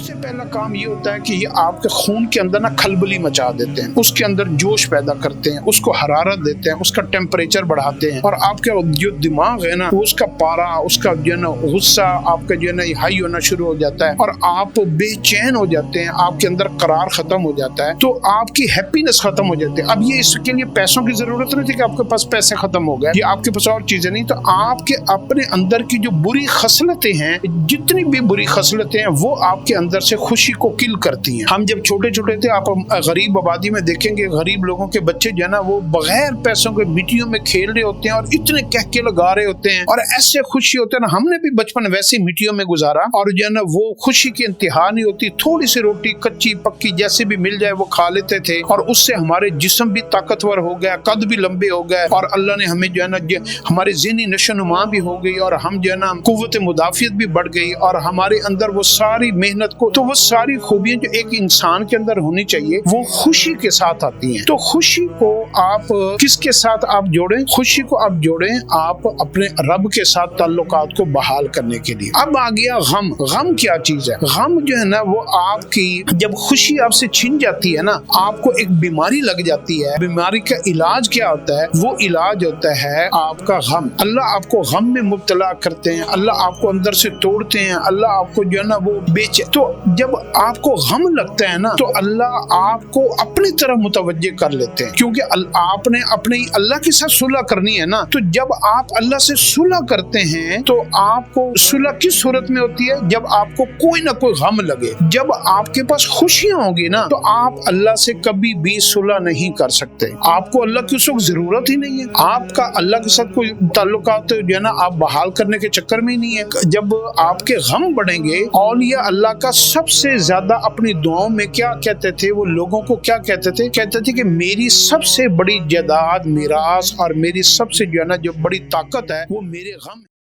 सबसे पहला काम ये होता है कि ये आपके खून के अंदर ना खलबली मचा देते हैं, उसके अंदर जोश पैदा करते हैं, उसको हरारत देते हैं, उसका टेम्परेचर बढ़ाते हैं और आपका जो दिमाग है ना उसका पारा, उसका जो है ना गुस्सा आपका जो है ना हाई होना शुरू हो जाता है और आप बेचैन हो जाते हैं, आपके अंदर करार खत्म हो जाता है, तो आपकी हैप्पीनेस खत्म हो जाती है। अब ये इसके लिए पैसों की जरूरत नहीं थी कि आपके पास पैसे खत्म हो गए, ये आपके पास और चीजें नहीं, तो आपके अपने अंदर की जो बुरी खसलतें हैं, जितनी भी बुरी खसलतें हैं वो आपके अंदर से खुशी को किल करती हैं। हम जब छोटे छोटे थे, आप गरीब आबादी में देखेंगे गरीब लोगों के बच्चे जो है ना वो बगैर पैसों के मिट्टियों में खेल रहे होते हैं और इतने कहके लगा रहे होते हैं और ऐसे खुशी होते हैं ना। हमने भी बचपन वैसी मिट्टियों में गुजारा और जो है ना वो खुशी की इंतहा नहीं होती, थोड़ी सी रोटी कच्ची पक्की जैसे भी मिल जाए वो खा लेते थे और उससे हमारे जिस्म भी ताकतवर हो गया, कद भी लंबे हो गए और अल्लाह ने हमें जो है ना हमारी ज़हनी नशोनुमा भी हो गई और हम जो है ना कुव्वत मुदाफियत भी बढ़ गई और हमारे अंदर वो सारी मेहनत को, तो वो सारी खूबियां जो एक इंसान के अंदर होनी चाहिए वो खुशी के साथ आती हैं। तो खुशी को आप किसके साथ आप जोड़ें? खुशी को आप जोड़ें आप अपने रब के साथ ताल्लुकात को बहाल करने के लिए। अब आ गया गम। गम क्या चीज है? गम जो है ना वो आपकी जब खुशी आपसे छिन जाती है ना, आपको एक बीमारी लग जाती है। बीमारी का इलाज क्या होता है? वो इलाज होता है आपका गम। अल्लाह आपको गम में मुब्तला करते हैं, अल्लाह आपको अंदर से तोड़ते हैं, अल्लाह आपको जो है ना वो बेचे। तो जब आपको गम लगता है ना तो अल्लाह आपको अपनी तरफ मुतवज्जे कर लेते हैं, क्योंकि आपने अपने अल्लाह के साथ सुलह करनी है ना। तो जब आप अल्लाह से सुलह करते हैं तो आपको सुलह किस सूरत में होती है? जब आपको कोई ना कोई गम लगे। जब आपके पास खुशियां होगी ना तो आप अल्लाह से कभी भी सुलह नहीं कर सकते। आपको अल्लाह की उस वक्त जरूरत ही नहीं है। आपका अल्लाह के साथ कोई ताल्लुकात जो है ना आप बहाल करने के चक्कर में ही नहीं है। जब आपके गम बढ़ेंगे, औलिया अल्लाह का सबसे ज्यादा अपनी दुआओं में क्या कहते थे? वो लोगों को क्या कहते थे? कहते थे कि मेरी सबसे बड़ी जायदाद, मिरास और मेरी सबसे जो है ना जो बड़ी ताकत है वो मेरे गम है।